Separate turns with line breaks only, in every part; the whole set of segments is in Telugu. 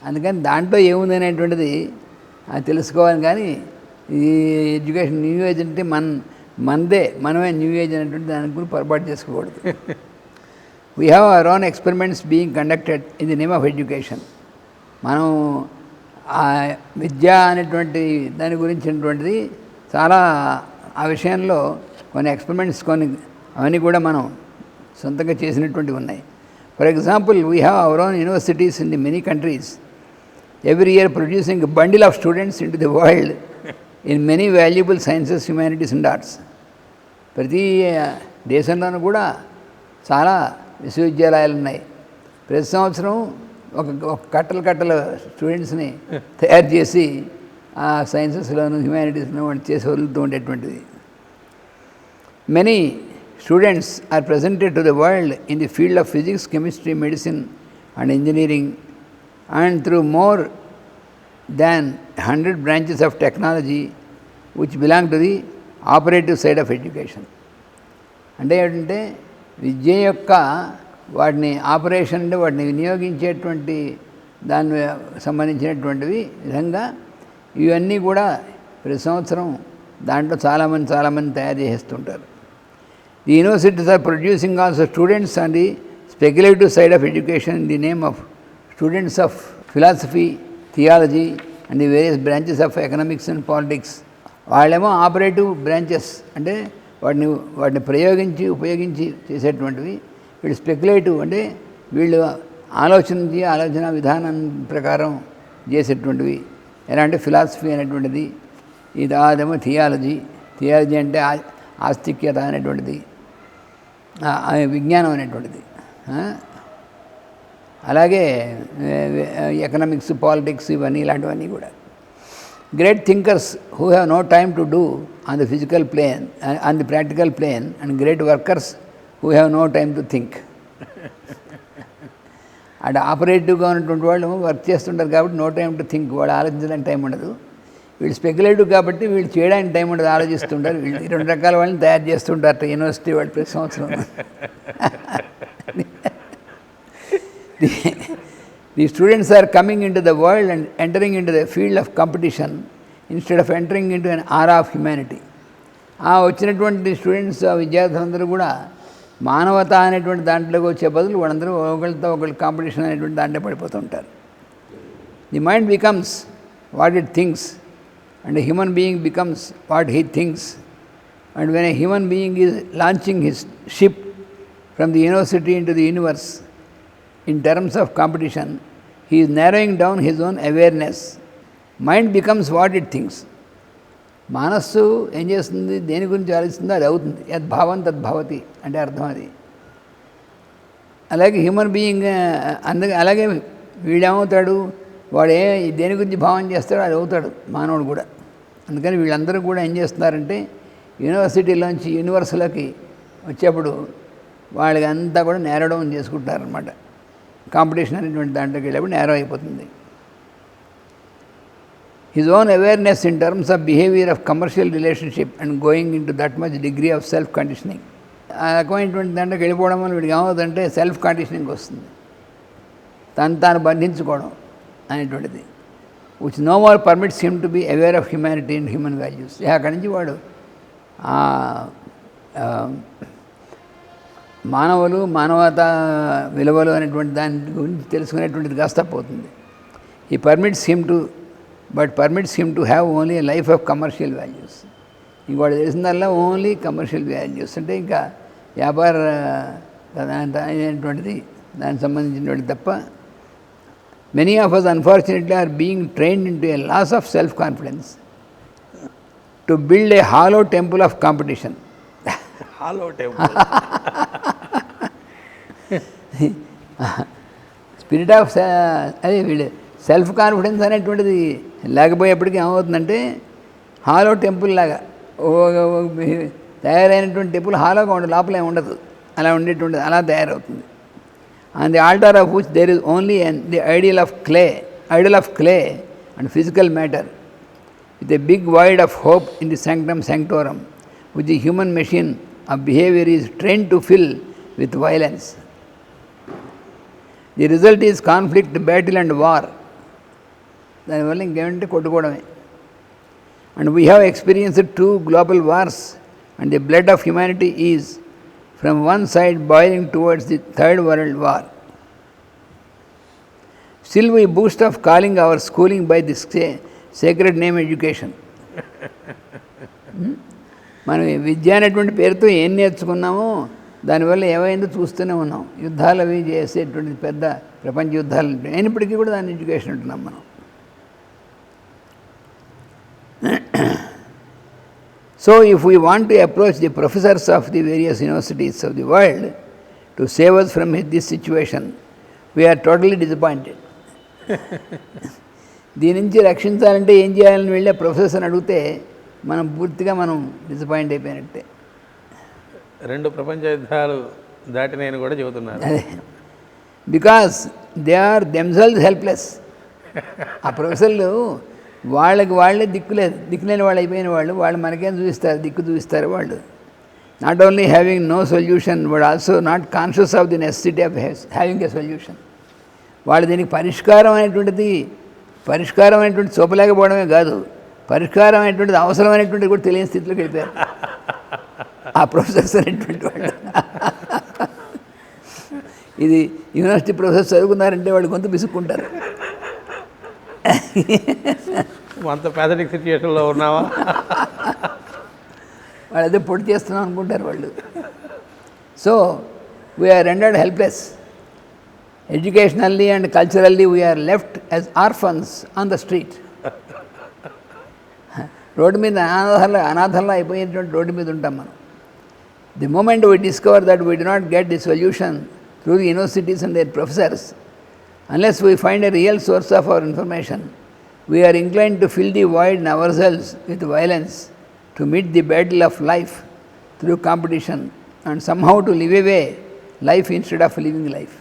అందుకని దాంట్లో ఏముంది అనేటువంటిది తెలుసుకోవాలి. కానీ ఈ ఎడ్యుకేషన్ న్యూ ఏజ్ అంటే మనమే న్యూ ఏజ్ అనేటువంటి దాని గురించి పొరపాటు చేసుకోకూడదు. We have our own experiments being conducted in the name of education. మనం విద్య అనేటువంటి దాని గురించినటువంటిది చాలా ఆ విషయంలో కొన్ని ఎక్స్పెరిమెంట్స్ అవన్నీ కూడా మనం సొంతంగా చేసినటువంటివి ఉన్నాయి. For example, we have our own universities in the many countries, every year producing a bundle of students into the world in many valuable sciences, humanities and arts. ప్రతి దేశంలోనూ కూడా చాలా విశ్వవిద్యాలయాలు ఉన్నాయి. ప్రతి సంవత్సరం ఒక కట్టలు స్టూడెంట్స్ని తయారు చేసి ఆ సైన్సెస్లోను హ్యుమానిటీస్లో చేసి వదులుతూ ఉండేటువంటిది. Many students are presented to the world in the field of physics, chemistry, medicine and engineering, and through more than 100 branches of technology which belong to the operative side of education. అంటే ఏంటంటే విద్య యొక్క వాటిని ఆపరేషన్ అంటే వాటిని వినియోగించేటువంటి దాని సంబంధించినటువంటివి విధంగా ఇవన్నీ కూడా ప్రతి సంవత్సరం దాంట్లో చాలామంది తయారు చేస్తుంటారు. The universities are producing also students on the speculative side of education in the name of students of philosophy, theology and the various branches of economics and politics. వాళ్ళేమో ఆపరేటివ్ బ్రాంచెస్ అంటే వాటిని ఉపయోగించి చేసేటువంటివి. వీళ్ళు స్పెక్యులేటివ్ అంటే వీళ్ళు ఆలోచన విధానం ప్రకారం చేసేటువంటివి. ఎలా అంటే ఫిలాసఫీ అనేటువంటిది, అదేమో థియాలజీ అంటే ఆస్తిక్యత అనేటువంటిది, విజ్ఞానం అనేటువంటిది. అలాగే ఎకనామిక్స్, పాలిటిక్స్ ఇవన్నీ ఇలాంటివన్నీ కూడా. Great thinkers who have no time to do on the physical plane, on the practical plane, and great workers who have no time to think. అంటే ఆపరేటివ్గా ఉన్నటువంటి వాళ్ళు వర్క్ చేస్తుంటారు కాబట్టి నో టైమ్ టు థింక్, వాళ్ళు ఆలోచించడానికి టైం ఉండదు. వీళ్ళు స్పెక్యులేటివ్ కాబట్టి వీళ్ళు చేయడానికి టైం ఉండదు, ఆలోచిస్తుంటారు. వీళ్ళు 2 రకాల వాళ్ళని తయారు చేస్తుంటారు యూనివర్సిటీ వాళ్ళు ప్రతి సంవత్సరం. The students are coming into the world and entering into the field of competition instead of entering into an era of humanity. వచ్చినటువంటి స్టూడెంట్స్ విద్యార్థులందరూ కూడా మానవత అనేటువంటి దాంట్లోకి వచ్చే బదులు వాళ్ళందరూ ఒకరితో ఒకళ్ళు కాంపిటీషన్ అనేటువంటి దాంట్లో పడిపోతుంటారు. The mind becomes what it thinks and human being becomes what he thinks. And when a human being is launching his ship from the university into the universe in terms of competition, he is narrowing down his own awareness. Mind becomes what it thinks. మనస్సు ఏం చేస్తుంది, దేని గురించి ఆలోచిస్తుందో అది అవుతుంది. యద్భావం తద్భవతి అంటే అర్థం అది. అలాగే హ్యూమన్ బీయింగ్ అలాగే వీడేమవుతాడు, వాడు దేని గురించి భావం చేస్తాడో అది అవుతాడు మానవుడు కూడా. అందుకని వీళ్ళందరూ కూడా ఏం చేస్తున్నారంటే యూనివర్సిటీలోంచి యూనివర్స్లోకి వచ్చేప్పుడు వాళ్ళకి అంతా కూడా నేరో డౌన్ చేసుకుంటారనమాట. కాంపిటీషన్ అనేటువంటి దాంట్లోకి వెళ్ళేప్పుడు నేరో అయిపోతుంది. His own awareness in terms of behaviour of commercial relationship and going in to that much degree of self conditioning. ఆ రకమైనటువంటి దాంట్లోకి వెళ్ళిపోవడం వల్ల వీడికి ఏమవుతుందంటే సెల్ఫ్ కండిషనింగ్ వస్తుంది, తాను బంధించుకోవడం అనేటువంటిది. Which no more permits him to be aware of humanity and human values. అక్కడి నుంచి వాడు మానవతా విలువలు అనేటువంటి దాని గురించి తెలుసుకునేటువంటిది కాస్త పోతుంది. ఈ permits him to have only a life of commercial values. ఇంకోటి తెలిసిందల్లా ఓన్లీ కమర్షియల్ వాల్యూస్ అంటే ఇంకా వ్యాపార అనేటువంటిది దానికి సంబంధించినటువంటి తప్ప. Many of us unfortunately are being trained in to a loss of self confidence to build a hollow temple of competition.
Hollow temple
spirit of అదే వీళ్ళు సెల్ఫ్ కాన్ఫిడెన్స్ అనేటువంటిది లేకపోయేప్పటికీ ఏమవుతుందంటే హాలో టెంపుల్ లాగా తయారైనటువంటి టెంపుల్ హాలోగా ఉండదు, లోపల ఏమి ఉండదు, అలా ఉండేటువంటిది అలా తయారవుతుంది. And the altar of which there is only the ideal of clay and physical matter with a big void of hope in the sanctum sanctorum, which the human machine of behavior is trained to fill with violence. The result is conflict, battle and war. దానివల్ల ఇంకేమంటే కొట్టుకోవడమే. And we have experienced 2 global wars, and the blood of humanity is from one side boiling towards the 3rd World War. Still we boast of calling our schooling by this sacred name education. మనం విద్య అనేటువంటి పేరుతో ఏం నేర్చుకున్నామో దానివల్ల ఏమైందో చూస్తూనే ఉన్నాం. యుద్ధాలు అవి చేసేటువంటి పెద్ద ప్రపంచ యుద్ధాలు అయినప్పటికీ కూడా దాన్ని ఎడ్యుకేషన్ అంటున్నాం మనం. So if we want to approach the professors of the various universities of the world to save us from this situation, we are totally disappointed. దీని నుంచి రక్షించాలంటే ఏం చేయాలని వెళ్ళే ప్రొఫెసర్ని అడిగితే మనం పూర్తిగా డిసప్పాయింట్ అయిపోయినట్టే.
2 ప్రపంచ యుద్ధాలు దాటి నేను కూడా చెబుతున్నాను.
అదే because they are themselves helpless. ఆ ప్రొఫెసర్లు వాళ్ళే దిక్కులేని వాళ్ళు అయిపోయిన వాళ్ళు మనకేం చూపిస్తారు వాళ్ళు. Not only having no solution but also not conscious of the necessity of having a solution. వాళ్ళు దీనికి పరిష్కారం అనేటువంటిది చూపలేకపోవడమే కాదు, పరిష్కారం అనేటువంటిది అవసరమైనటువంటిది కూడా తెలియని స్థితిలోకి వెళ్ళిపోయారు ఆ ప్రొఫెసర్స్ అనేటువంటి వాళ్ళు. ఇది యూనివర్సిటీ ప్రొఫెసర్ చదువుకున్నారంటే వాళ్ళు కొంత విసుక్కుంటారు.
అంత పేదరిక సిచ్యువేషన్లో ఉన్నావా,
వాళ్ళు అదే పొడి చేస్తున్నాం అనుకుంటారు వాళ్ళు. So we are rendered helpless. Educationally and culturally we are left as orphans on the street. Road మీద అనాథంలో అయిపోయేటువంటి రోడ్డు మీద ఉంటాం మనం. The moment we discover that we do not get the solution through the universities and their professors, unless we find a real source of our information, we are inclined to fill the void in ourselves with violence, to meet the battle of life through competition, and somehow to live away life instead of living life.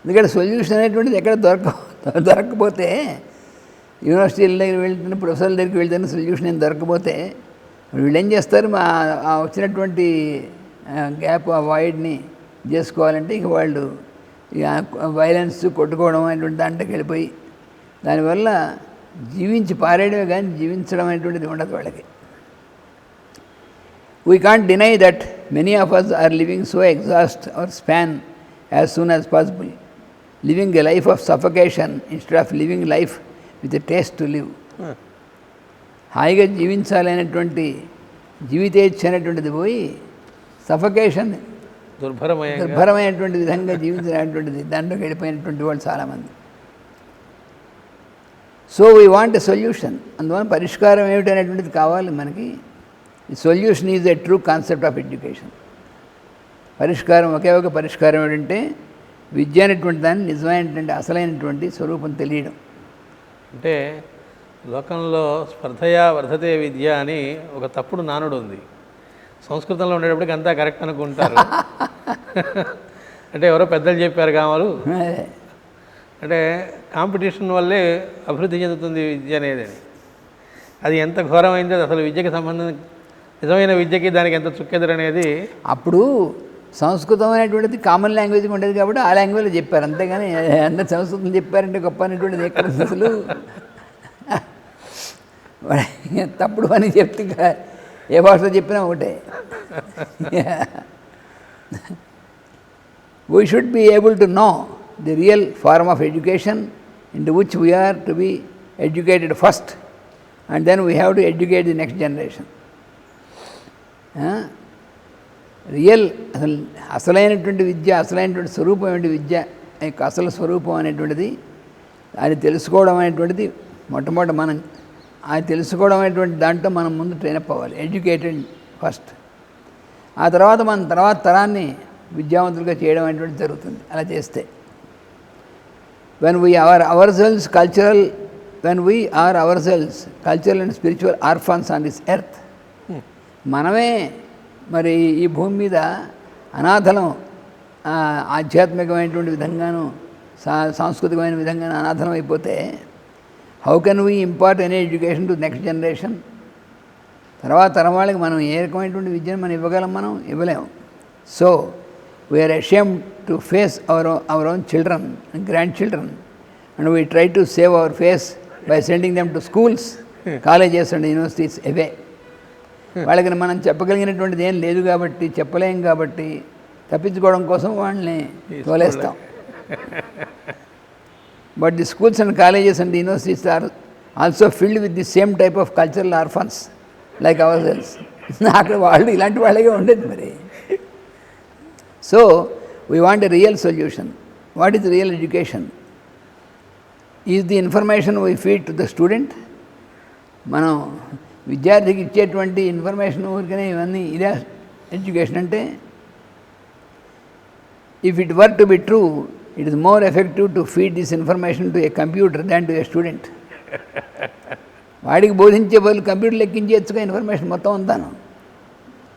ఎందుకంటే సొల్యూషన్ అనేటువంటిది ఎక్కడ దొరకకపోతే యూనివర్సిటీల దగ్గర వెళ్తున్న ప్రొఫెసర్ల దగ్గరికి వెళ్తున్న సొల్యూషన్ ఏం దొరకకపోతే వీళ్ళు ఏం చేస్తారు, ఆ వచ్చినటువంటి గ్యాప్ ఆ వాయిడ్ని చేసుకోవాలంటే ఇక వాళ్ళు వైలెన్స్ కొట్టుకోవడం అనేటువంటి దాంట్లోకి వెళ్ళిపోయి దానివల్ల జీవించి పారేయడమే కానీ జీవించడం అనేటువంటిది ఉండదు వాళ్ళకి. We can't deny that many of us are living so exhaust our span as soon as possible, living a life of suffocation instead of living life with a taste to live. హాయిగా జీవించాలనేటువంటి జీవితేచ్ఛ అనేటువంటిది పోయి సఫకేషన్ దుర్భరమైనటువంటి విధంగా జీవించినటువంటిది దాంట్లోకి వెళ్ళిపోయినటువంటి వాళ్ళు చాలామంది. So we want a solution. అందువల్ల పరిష్కారం ఏమిటనేటువంటిది కావాలి మనకి. ఈ solution is a true concept of education. పరిష్కారం ఒకే ఒక పరిష్కారం ఏంటంటే విద్య అనేటువంటి దాన్ని నిజమైనటువంటి అసలైనటువంటి స్వరూపం తెలియడం.
అంటే లోకంలో స్పర్ధయా వర్ధతే విద్య అని ఒక తప్పుడు నానుడు ఉంది. సంస్కృతంలో ఉండేటప్పటికి అంతా కరెక్ట్ అనుకుంటారు. అంటే ఎవరో పెద్దలు చెప్పారు కావాలి. అంటే కాంపిటీషన్ వల్లే అభివృద్ధి చెందుతుంది విద్య అనేది. అది ఎంత ఘోరమైందో అసలు విద్యకి సంబంధం, నిజమైన విద్యకి దానికి ఎంత చుక్కెదరనేది.
అప్పుడు సంస్కృతం అనేటువంటిది కామన్ లాంగ్వేజ్గా ఉండేది కాబట్టి ఆ లాంగ్వేజ్లో చెప్పారు, అంతేగాని అందరు సంస్కృతం చెప్పారంటే గొప్ప అనేటువంటిది ఎక్కడ అసలు తప్పుడు అని చెప్తే ఏ భాషలో చెప్పినా ఒకటే. We should be able to know the real form of education into which we are to be educated first, and then we have to educate the next generation. Real అసలైనటువంటి విద్య, అసలైనటువంటి స్వరూపం ఏంటి విద్య యొక్క అసలు స్వరూపం అనేటువంటిది అది తెలుసుకోవడం అనేటువంటిది మొట్టమొదటి మనం అది తెలుసుకోవడం అనేటువంటి దాంట్లో మనం ముందు ట్రైనప్ అవ్వాలి, ఎడ్యుకేటెడ్ ఫస్ట్. ఆ తర్వాత మన తర్వాత తరాన్ని విద్యావంతులుగా చేయడం అనేటువంటి జరుగుతుంది అలా చేస్తే. when we are ourselves cultural and spiritual orphans on this earth, మనమే మరి ఈ భూమి మీద అనాథలం, ఆధ్యాత్మికమైనటువంటి విధంగాను సాంస్కృతికమైన విధంగాను అనాథలం అయిపోతే how can we impart any education to next generation? తర్వాత తరం వాళ్ళకి మనం ఏ రకమైనటువంటి విద్యను మనం ఇవ్వగలం? మనం ఇవ్వలేము. So we are ashamed to face our own children and grandchildren and we try to save our face by sending them to schools, colleges and universities away. వాళ్ళకి మనం చెప్పగలిగినటువంటిది ఏం లేదు కాబట్టి, చెప్పలేం కాబట్టి తప్పించుకోవడం కోసం వాళ్ళని తోలేస్తాం. But the schools and colleges and universities are also filled with the same type of cultural orphans like ourselves. అక్కడ వాళ్ళు ఇలాంటి వాళ్ళగా ఉండేది మరి. So we want a real solution. What is real education? Is the information we feed to the student. మనం విద్యార్థికి ఇచ్చేటువంటి ఇన్ఫర్మేషన్ ఊరికనే ఇవన్నీ ఇదే ఎడ్యుకేషన్ అంటే? If it were to be true, it is more effective to feed this information to A computer than to A student. వాడికి బోధించే బదులు కంప్యూటర్ ఎక్కించేచ్చుగా ఇన్ఫర్మేషన్ మొత్తం అంతాను.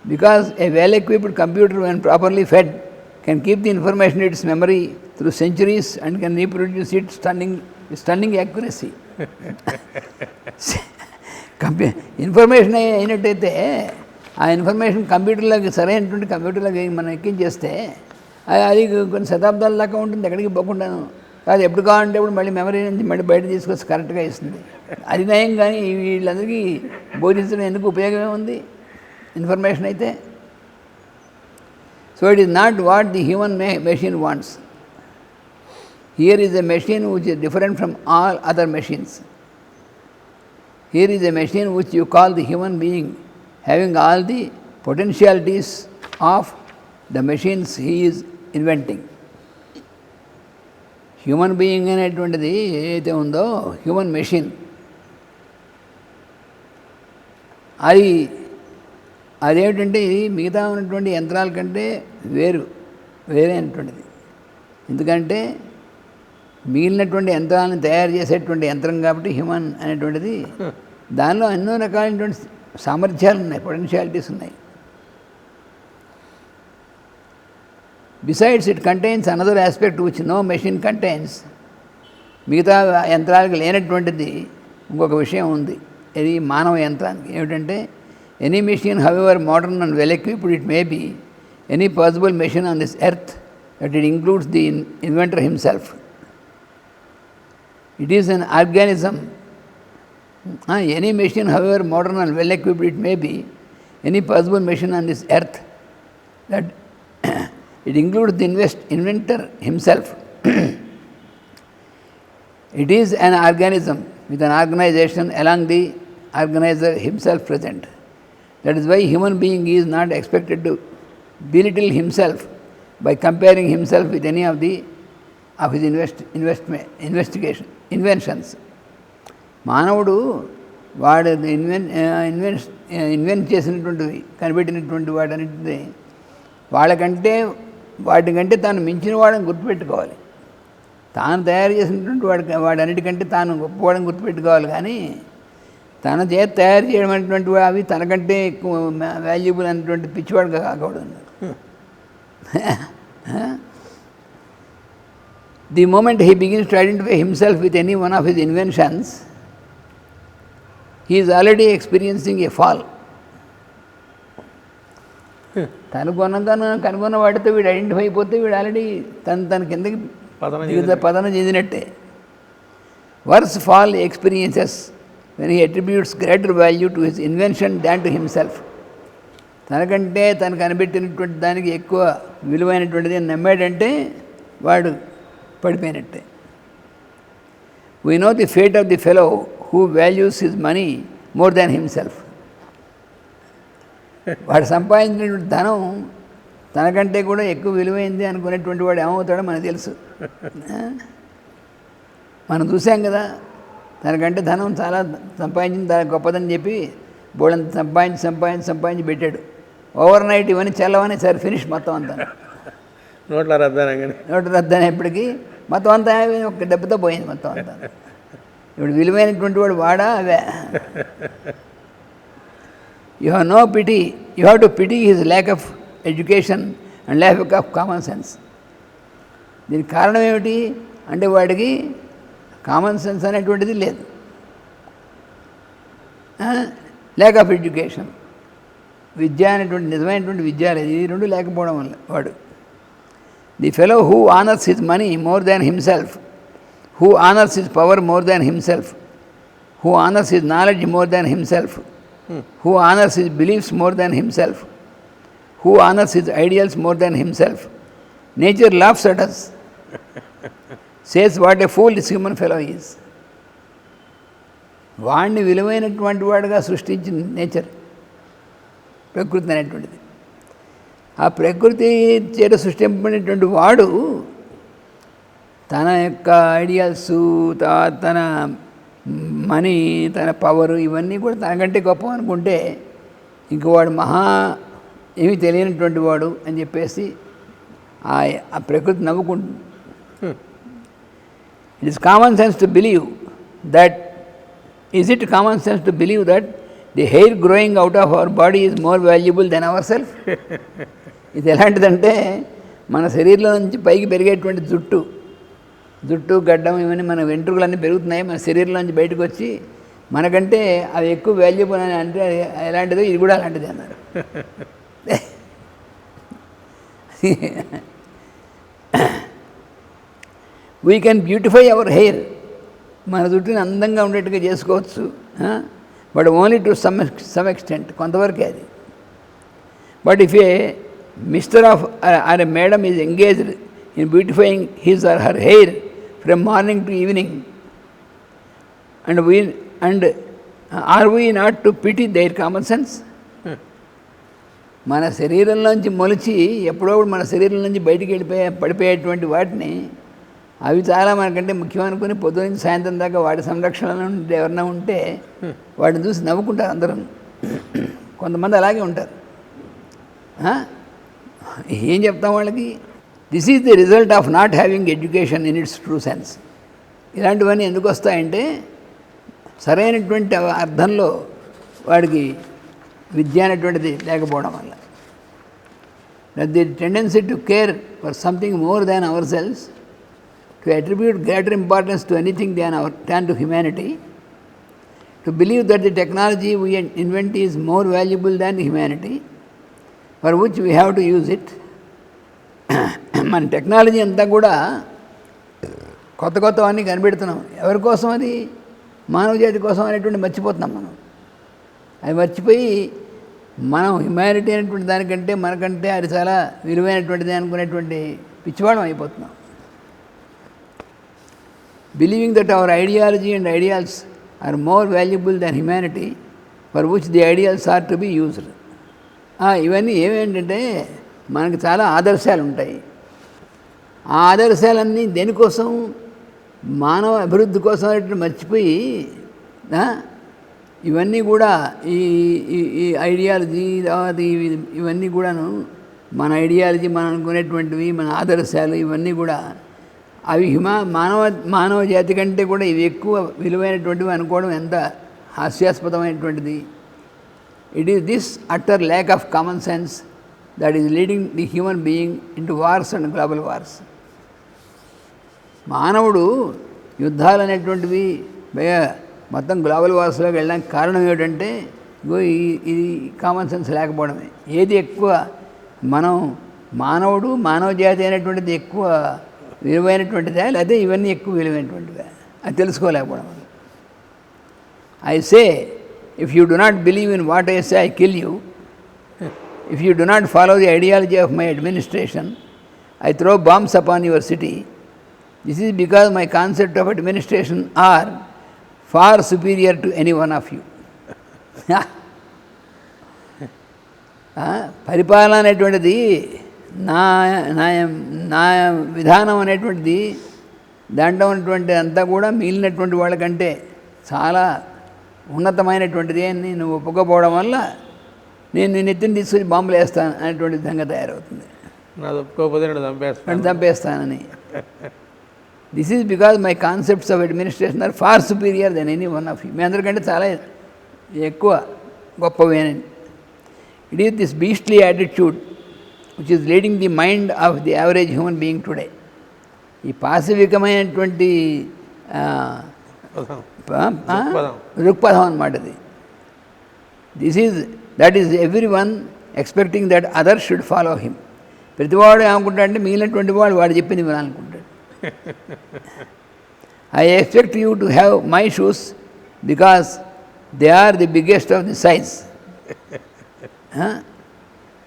Because A well equipped computer when properly fed can keep the information it's memory through centuries and can reproduce it stunning accuracy. Information అయినట్టయితే ఆ ఇన్ఫర్మేషన్ కంప్యూటర్లోకి, సరైనటువంటి కంప్యూటర్లోకి మనం ఎక్కించేస్తే అది కొన్ని శతాబ్దాల దాకా ఉంటుంది, ఎక్కడికి పోకుండాను. కాదు ఎప్పుడు కావాలంటే ఇప్పుడు మళ్ళీ మెమరీ నుంచి మళ్ళీ బయట తీసుకొచ్చి కరెక్ట్గా ఇస్తుంది. అది నయం. కానీ వీళ్ళందరికీ బోధించడం ఎందుకు ఉపయోగమే ఉంది ఇన్ఫర్మేషన్ అయితే? So it is not what the human machine wants. Here is a machine which is different from all other machines. Here is a machine which you call the human being, having all the potentialities of the machines he is inventing. Human being అనేటువంటిది ఏదైతే ఉందో హ్యూమన్ మెషిన్, అదేమిటంటే ఇది మిగతా ఉన్నటువంటి యంత్రాల కంటే వేరే అనేటువంటిది. ఎందుకంటే మిగిలినటువంటి యంత్రాలను తయారు చేసేటువంటి యంత్రం కాబట్టి హ్యూమన్ అనేటువంటిది దానిలో ఎన్నో రకాలైనటువంటి సామర్థ్యాలు ఉన్నాయి, పొటెన్షియాలిటీస్ ఉన్నాయి. Besides it contains another aspect which no machine contains. మిగతా యంత్రాలకు లేనటువంటిది ఇంకొక విషయం ఉంది, ఇది మానవ యంత్రానికి. ఏమిటంటే any machine however modern and well equipped it may be, any possible machine on this earth that it includes the inventor himself. It is an organism. Any machine, however modern and well equipped it may be, any possible machine on this earth, that it includes the inventor himself. It is an organism with an organization along the organizer himself present. That is why human being is not expected to belittle himself by comparing himself with any of his inventions. మానవుడు వాడు ఇన్వెంట్ చేసినటువంటివి, కనిపెట్టినటువంటి వాటికంటే తాను మించిన వాడని గుర్తుపెట్టుకోవాలి. తాను తయారు చేసినటువంటి వాడన్నిటికంటే తాను గొప్పవాడని గుర్తుపెట్టుకోవాలి. కానీ తన చేత తయారు చేయడం అనేటువంటి అవి తనకంటే ఎక్కువ వాల్యుబుల్ అనేటువంటి పిచ్చివాడుగా కాకూడదు. The moment he begins to identify himself with any one of his inventions, he is already experiencing a fall. కనుగొన్న వాటితో వీడు ఐడెంటిఫై అయిపోతే వీడు ఆల్రెడీ తన కిందకి పతనం చెందినట్టే. Worse fall experiences when he attributes greater value to his invention than to himself. తనకంటే తను కనిపెట్టినటువంటి దానికి ఎక్కువ విలువైనటువంటిది నమ్మాడంటే వాడు పడిపోయినట్టే. We know the fate of the fellow who values his money more than himself. వాడు సంపాదించినటువంటి ధనం తనకంటే కూడా ఎక్కువ విలువైంది అనుకునేటువంటి వాడు ఏమవుతాడో మనకు తెలుసు. మనం చూసాం కదా, తనకంటే ధనం చాలా సంపాదించింది చాలా గొప్పదని చెప్పి బోళ్ళంత సంపాదించి పెట్టాడు. ఓవర్ నైట్ ఇవన్నీ చల్లవని సరే ఫినిష్ మొత్తం అంతా.
నోట్ల రద్దనగానే
నోటు రద్దు అనేప్పటికీ మొత్తం అంతా ఒక దెబ్బతో పోయింది మొత్తం అంతా. ఇప్పుడు విలువైనటువంటి వాడు వాడా అవే. You have no pity, you have to pity his lack of education and lack of common sense. దీనికి కారణం ఏమిటి అంటే వాడికి కామన్ సెన్స్ అనేటువంటిది లేదు, ల్యాక్ ఆఫ్ ఎడ్యుకేషన్, విద్య అనేటువంటి నిజమైనటువంటి విద్య లేదు, ఈ రెండు లేకపోవడం వల్ల వాడు. The fellow who honours his money more than himself, who honors his power more than himself, who honors his knowledge more than himself, who honors his beliefs more than himself, who honors his ideals more than himself. Nature laughs at us, says what a fool this human fellow is. వాడిని విలువైనటువంటి వాడుగా సృష్టించిన నేచర్, ప్రకృతి అనేటువంటిది. ఆ ప్రకృతి చేత సృష్టింపబడినటువంటి వాడు తన యొక్క ఐడియాల్స్, తన మనీ, తన పవరు ఇవన్నీ కూడా తనకంటే గొప్ప అనుకుంటే ఇంక వాడు ఏమీ తెలియనటువంటి వాడు అని చెప్పేసి ఆ ప్రకృతి నవ్వుకుంటుంది. It is common sense to believe that, is it common sense to believe that the hair growing out of our body is more valuable than our self. ఇది ఎలాంటిదంటే మన శరీరంలో నుంచి పైకి పెరిగేటువంటి జుట్టు గడ్డం ఇవన్నీ మన వెంట్రుకలన్నీ పెరుగుతున్నాయి, మన శరీరంలోంచి బయటకు వచ్చి మనకంటే అవి ఎక్కువ వాల్యుబుల్ అని అంటే ఎలాంటిదో ఇది కూడా అలాంటిది అన్నారు. We can beautify our hair, మన జుట్టుని అందంగా ఉండేట్టుగా చేసుకోవచ్చు, but only to some extent, కొంతవరకే అది. But if a mister of or a madam is engaged in beautifying his or her hair from morning to evening, and are we not to pity their common sense? మన శరీరంలోంచి మొలిచి ఎప్పుడో మన శరీరం నుంచి బయటికి పడిపోయేటువంటి వాటిని అవి చాలా మనకంటే ముఖ్యం అనుకుని పొద్దున నుంచి సాయంత్రం దాకా వాటి సంరక్షణలో ఎవరన్నా ఉంటే వాటిని చూసి నవ్వుకుంటారు అందరూ. కొంతమంది అలాగే ఉంటారు. ఏం చెప్తాం వాళ్ళకి? This is the result of not having education in it's true sense. ఇలాంటివన్నీ ఎందుకు వస్తాయంటే సరైనటువంటి అర్థంలో వాడికి విద్య అనేటువంటిది లేకపోవడం వల్ల. The tendency to care for something more than hour cells, to attribute greater importance to anything than to humanity, to believe that the technology we invent is more valuable than humanity for which we have to use it. మన టెక్నాలజీ అంతా కూడా కొత్తవన్నీ కనిపెడుతున్నాం. ఎవరి కోసం? అది మానవ జాతి కోసం అనేటువంటి మర్చిపోతున్నాం మనం. అది మర్చిపోయి మనం హ్యుమానిటీ అనేటువంటి దానికంటే మనకంటే అది చాలా విలువైనటువంటిది అనుకునేటువంటి పిచ్చివాళ్ళం అయిపోతున్నాం. Believing that our ideology and ideals are more valuable than humanity for which the ideals are to be used. ఇవన్నీ ఏమేంటంటే మనకు చాలా ఆదర్శాలు ఉంటాయి. ఆ ఆదర్శాలన్నీ దేనికోసం? మానవ అభివృద్ధి కోసం అనేటువంటి మర్చిపోయి ఇవన్నీ కూడా ఈ ఐడియాలజీ ఇవన్నీ కూడాను మన ఐడియాలజీ, మనం అనుకునేటువంటివి, మన ఆదర్శాలు ఇవన్నీ కూడా అవి మానవ జాతి కంటే కూడా ఇవి ఎక్కువ విలువైనటువంటివి అనుకోవడం ఎంత హాస్యాస్పదమైనటువంటిది. It is this utter lack of common sense that is leading the human being into wars and global wars. మానవుడు యుద్ధాలు అనేటువంటివి మొత్తం గ్లోబల్ వార్స్లోకి వెళ్ళడానికి కారణం ఏమిటంటే ఇది కామన్ సెన్స్ లేకపోవడమే. ఏది ఎక్కువ మానవ జాతి అనేటువంటిది ఎక్కువ విలువైనటువంటిదే, లేకపోతే ఇవన్నీ ఎక్కువ విలువైనటువంటివే, అది తెలుసుకోలేకపోవడం. I say, if you do not believe in what I say, I kill you. If you do not follow the ideology of my administration, I throw bombs upon your city. This is because my concept of administration are far superior to any one of you. పరిపాలన అనేటువంటిది నా విధానం అనేటువంటిది దాంట్లో ఉన్నటువంటి అంతా కూడా మిగిలినటువంటి వాళ్ళకంటే చాలా ఉన్నతమైనటువంటిది అని నేను ఒప్పుకోపోవడం వల్ల నేను ఎత్తిని తీసుకొని బాంబులు వేస్తాను అనేటువంటి విధంగా తయారవుతుంది.
నాది ఒప్పుకోకపోతే నేను చంపేస్తాను.
చంపేస్తానని. This is because my concepts of administration are far superior than any one of you. మీ అందరికంటే చాలా ఎక్కువ గొప్పవేనని. It is this beastly attitude which is leading the mind of the average human being today. ఈ పాశవికమైనటువంటి దృక్పథం అన్నమాట ఇది. That is every one expecting that others should follow him. ప్రతివాడు ఏమనుకుంటాడంటే మిగిలినటువంటి వాడు చెప్పింది వినాలనుకుంటాడు. I expect you to have my shoes because they are the biggest of the size,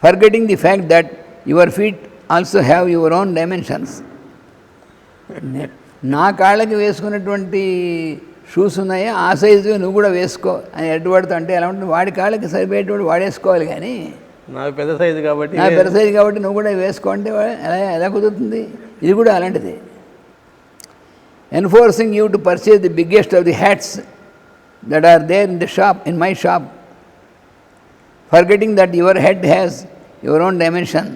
forgetting the fact that your feet also have your own dimensions. నా కాళ్ళకి వేసుకున్నటువంటి షూస్ ఉన్నాయో ఆ సైజు నువ్వు కూడా వేసుకో అని ఎడ్డుపడుతూ అంటే ఎలా ఉంటుంది, వాడి కాళ్ళకి సరిపోయేటువంటి వాడేసుకోవాలి. కానీ
నాకు పెద్ద సైజు కాబట్టి
నువ్వు కూడా వేసుకో అంటే ఎలా కుదురుతుంది? ఇది కూడా అలాంటిది. Enforcing you to purchase the biggest of the hats that are there in the shop, in my shop, forgetting that your head has your own dimension,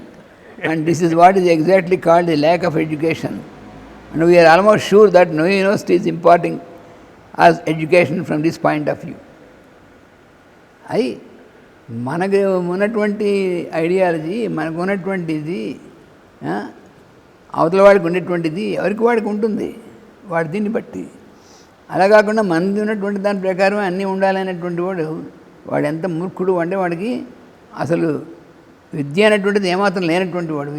and this is what is exactly called the lack of education. And we are almost sure that no university is imparting as education from this point of view. మనకు ఉన్నటువంటి ఐడియాలజీ, మనకు ఉన్నటువంటిది అవతల వాడికి ఉండేటువంటిది ఎవరికి వాడికి ఉంటుంది, వాడి దీన్ని బట్టి. అలా కాకుండా మనది ఉన్నటువంటి దాని ప్రకారం అన్నీ ఉండాలనేటువంటి వాడు ఎంత మూర్ఖుడు అంటే వాడికి అసలు విద్య అనేటువంటిది ఏమాత్రం లేనటువంటి వాడు.